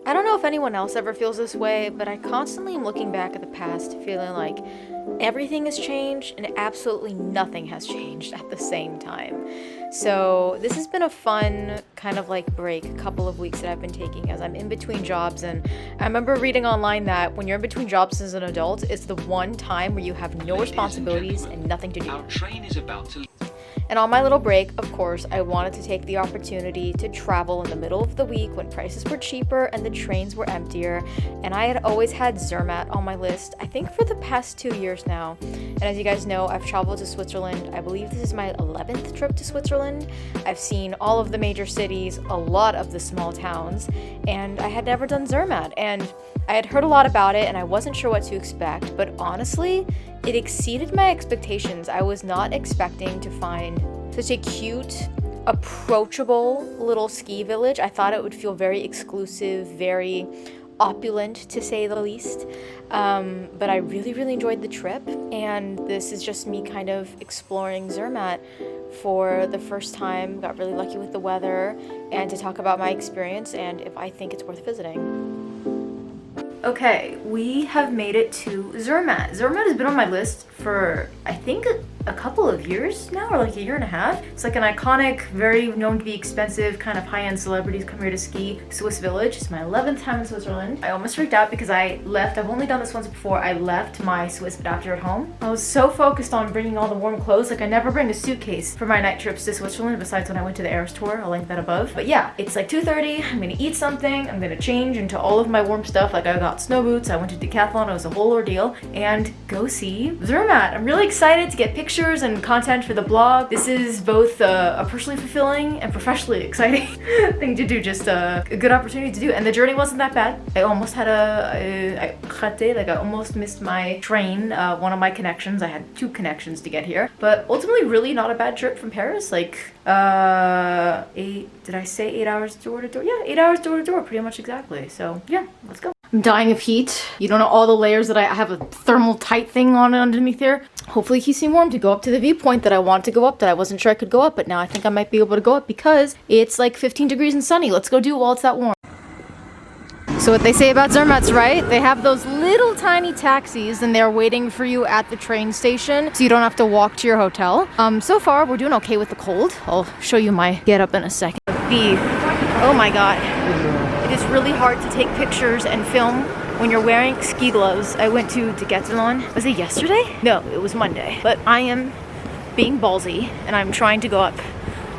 I don't know if anyone else ever feels this way, but I constantly am looking back at the past, feeling like everything has changed and absolutely nothing has changed at the same time. So this has been a fun kind of like break, a couple of weeks that I've been taking as I'm in between jobs. And I remember reading online that when you're in between jobs as an adult, it's the one time where you have no responsibilities and nothing to do. Our train is about to. And on my little break, of course, I wanted to take the opportunity to travel in the middle of the week when prices were cheaper and the trains were emptier. And I had always had Zermatt on my list, I think for the past 2 years now. And as you guys know, I've traveled to Switzerland. I believe this is my 11th trip to Switzerland. I've seen all of the major cities, a lot of the small towns, and I had never done Zermatt. And I had heard a lot about it and I wasn't sure what to expect, but honestly, it exceeded my expectations. I was not expecting to find such a cute, approachable little ski village. I thought it would feel very exclusive, very opulent to say the least. But I really enjoyed the trip, and this is just me kind of exploring Zermatt for the first time. Got really lucky with the weather, and to talk about my experience and if I think it's worth visiting. Okay, we have made it to Zermatt. Zermatt has been on my list for, I think, a couple of years now, or like a year and a half. It's like an iconic, very known to be expensive, kind of high-end celebrities come here to ski Swiss village. It's my 11th time in Switzerland. I almost freaked out because I've only done this once before, I left my Swiss adapter at home. I was so focused on bringing all the warm clothes, like I never bring a suitcase for my night trips to Switzerland, besides when I went to the Eras tour. I'll link that above. But yeah, it's like 2:30, I'm gonna eat something, I'm gonna change into all of my warm stuff, like I got snow boots, I went to Decathlon, it was a whole ordeal, and go see Zermatt. I'm really excited to get pictures and content for the blog. This is both a personally fulfilling and professionally exciting thing to do, just a good opportunity to do. And the journey wasn't that bad. I almost had I almost missed my train, one of my connections. I had 2 connections to get here, but ultimately really not a bad trip from Paris. Like, did I say 8 hours door to door? Yeah, 8 hours door to door, pretty much exactly. So yeah, let's go. I'm dying of heat. You don't know all the layers that I have a thermal tight thing on underneath here. Hopefully it keeps me warm to go up to the viewpoint that I want to go up, that I wasn't sure I could go up, but now I think I might be able to go up because it's like 15 degrees and sunny. Let's go do it while it's that warm. So what they say about Zermatt's right. They have those little tiny taxis and they're waiting for you at the train station so you don't have to walk to your hotel. So far we're doing okay with the cold. I'll show you my get up in a second. Oh my god. It is really hard to take pictures and film when you're wearing ski gloves. I went to Decathlon. Was it yesterday? No, it was Monday. But I am being ballsy and I'm trying to go up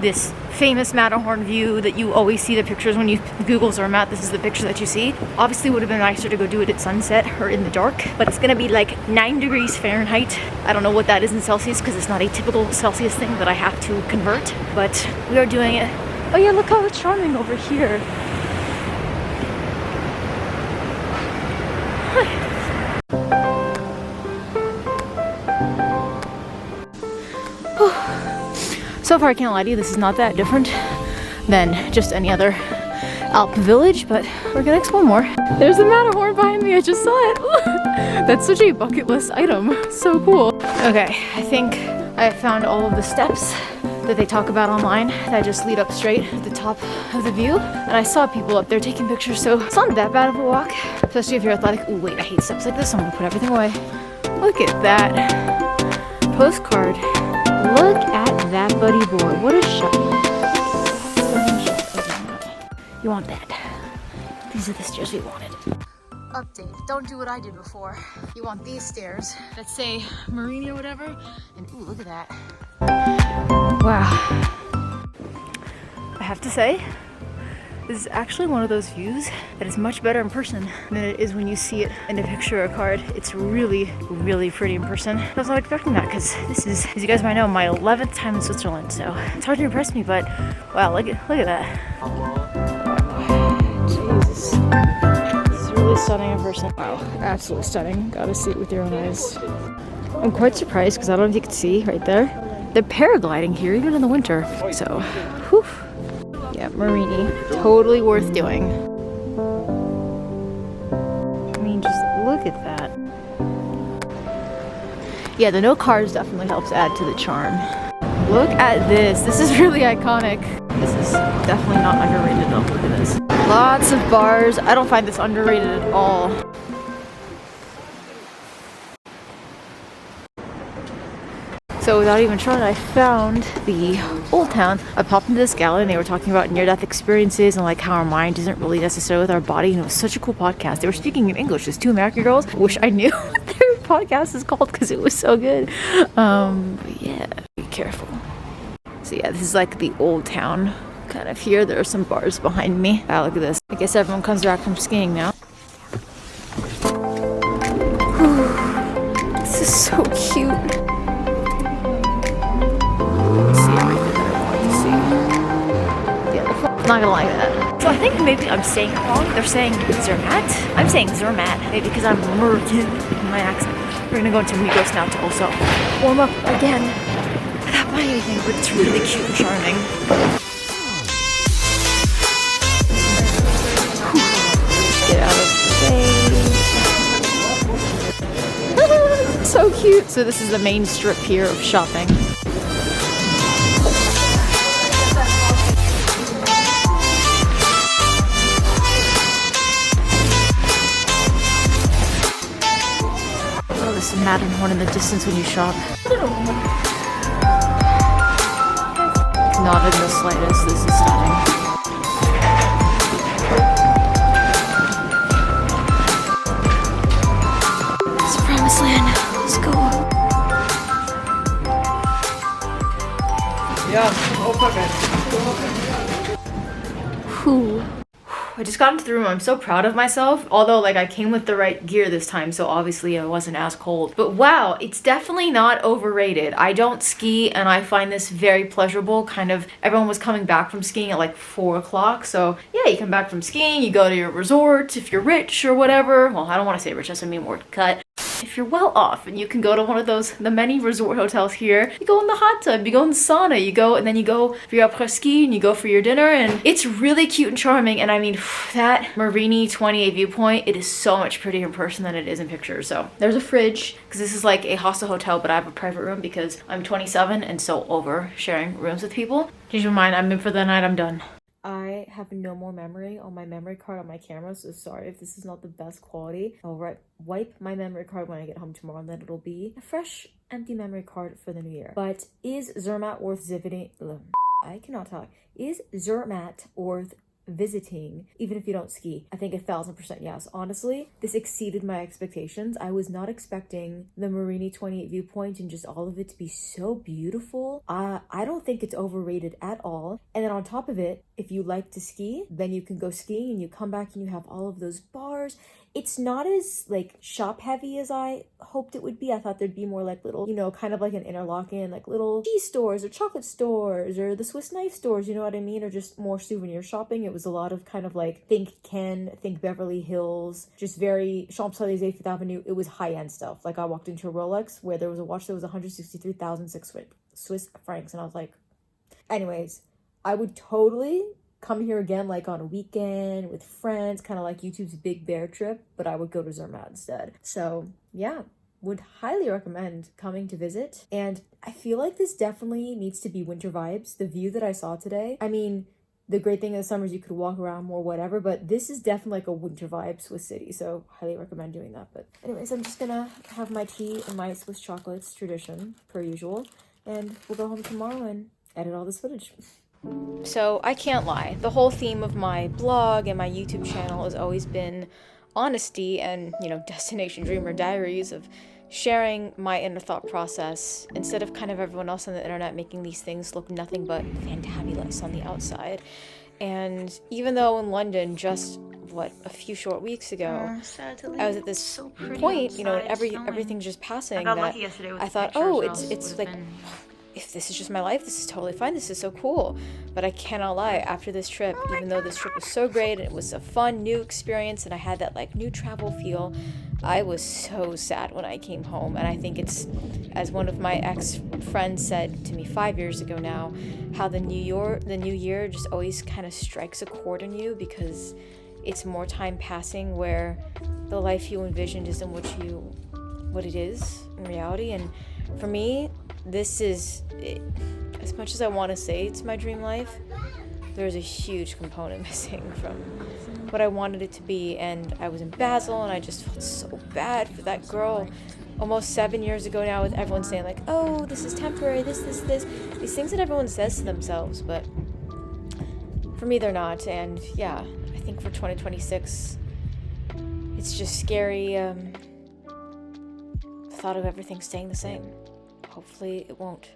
this famous Matterhorn view that you always see the pictures when you Google Zermatt. This is the picture that you see. Obviously would have been nicer to go do it at sunset or in the dark, but it's gonna be like 9 degrees Fahrenheit. I don't know what that is in Celsius because it's not a typical Celsius thing that I have to convert, but we are doing it. Oh yeah, look how charming over here. So far I can't lie to you, this is not that different than just any other Alp village, but we're gonna explore more. There's the Matterhorn behind me, I just saw it. That's such a bucket list item, so cool. Okay, I think I have found all of the steps that they talk about online that just lead up straight to the top of the view. And I saw people up there taking pictures, so it's not that bad of a walk, especially if you're athletic. Ooh, wait, I hate steps like this, I'm gonna put everything away. Look at that. Postcard. Look at that buddy boy. What a shot. You want that. These are the stairs we wanted. Update. Don't do what I did before. You want these stairs that say Marine or whatever. And ooh, look at that. Wow. I have to say, this is actually one of those views that is much better in person than it is when you see it in a picture or a card. It's really pretty in person. I was not expecting that because this is, as you guys might know, my 11th time in Switzerland, so it's hard to impress me, but wow, look at that. Jesus. This is really stunning in person. Wow, absolutely stunning. Gotta see it with your own eyes. I'm quite surprised because I don't know if you can see right there. They're paragliding here even in the winter, so whew. Yeah, Marini, totally worth doing. I mean, just look at that. Yeah, the no cars definitely helps add to the charm. Look at this. This is really iconic. This is Definitely not underrated. Oh, look at this. Lots of bars. I don't find this underrated at all. So without even trying, I found the Old Town. I popped into this gala and they were talking about near-death experiences and like how our mind isn't really necessarily with our body. And it was such a cool podcast. They were speaking in English. There's two American girls. Wish I knew what their podcast is called because it was so good. But yeah, be careful. So yeah, this is like the Old Town kind of here. There are some bars behind me. Wow, look at this. I guess everyone comes back from skiing now. This is so cute. Not gonna like that. So I think maybe I'm saying it wrong. They're saying Zermatt. I'm saying Zermatt, maybe because I'm American in my accent. We're gonna go into Migros now to also warm up again without buying anything, but it's really cute and charming. Get out of the way. So cute. So this is the main strip here of shopping. There's some Matterhorn in the distance when you shop. Not in the slightest. This is stunning. It's promised land. Let's go. Yeah. Whew. I just got into the room. I'm so proud of myself. Although, like, I came with the right gear this time, so obviously I wasn't as cold. But wow, it's definitely not overrated. I don't ski, and I find this very pleasurable. Kind of, everyone was coming back from skiing at like 4 o'clock. So yeah, you come back from skiing, you go to your resort if you're rich or whatever. Well, I don't want to say rich, that's a mean word, cut. If you're well off and you can go to one of the many resort hotels here, you go in the hot tub, you go in the sauna, you go and then you go for your après ski and you go for your dinner, and it's really cute and charming. And I mean, that Marini 28 viewpoint, it is so much prettier in person than it is in pictures. So there's a fridge because this is like a hostel hotel, but I have a private room because I'm 27 and so over sharing rooms with people. Change your mind, I'm in for the night, I'm done. I have no more memory on my memory card on my camera, so sorry if this is not the best quality. I'll wipe my memory card when I get home tomorrow, and then it'll be a fresh, empty memory card for the new year. But is Zermatt worth visiting? I cannot talk. Is Zermatt worth visiting even if you don't ski? I think 1000% yes. Honestly, this exceeded my expectations. I was not expecting the Marini 28 viewpoint and just all of it to be so beautiful. I don't think it's overrated at all. And then on top of it, if you like to ski, then you can go skiing and you come back and you have all of those bars. It's not as like shop heavy as I hoped it would be. I thought there'd be more like little, you know, kind of like an Interlaken, like little cheese stores or chocolate stores or the Swiss knife stores, you know what I mean? Or just more souvenir shopping. It was a lot of kind of like think Ken, think Beverly Hills, just very Champs-Élysées, Fifth Avenue. It was high-end stuff. Like I walked into a Rolex where there was a watch that was 163,006 Swiss francs, and I was like, anyways, I would totally come here again like on a weekend with friends, kind of like YouTube's Big Bear trip, but I would go to Zermatt instead. So yeah, would highly recommend coming to visit. And I feel like this definitely needs to be winter vibes. The view that I saw today, I mean, the great thing in the summer is you could walk around more, whatever, but this is definitely like a winter vibe Swiss city, so highly recommend doing that. But anyways, I'm just gonna have my tea and my Swiss chocolates, tradition per usual, and we'll go home tomorrow and edit all this footage. So I can't lie, the whole theme of my blog and my YouTube channel has always been honesty and, you know, destination dreamer diaries of sharing my inner thought process instead of kind of everyone else on the internet making these things look nothing but fantabulous on the outside. And even though in London just a few short weeks ago, I was at this point, you know, and everything's just passing, that I thought, oh, it's like, if this is just my life, this is totally fine, this is so cool. But I cannot lie, after this trip, even though this trip was so great and it was a fun new experience and I had that like new travel feel, I was so sad when I came home. And I think it's, as one of my ex-friends said to me 5 years ago now, how the new year just always kind of strikes a chord in you because it's more time passing where the life you envisioned isn't what it is in reality. And for me, this is, as much as I want to say it's my dream life, there's a huge component missing from what I wanted it to be, and I was in Basel, and I just felt so bad for that girl almost 7 years ago now, with everyone saying like, oh, this is temporary, this, these things that everyone says to themselves, but for me they're not. And yeah, I think for 2026, it's just scary, the thought of everything staying the same. Hopefully it won't.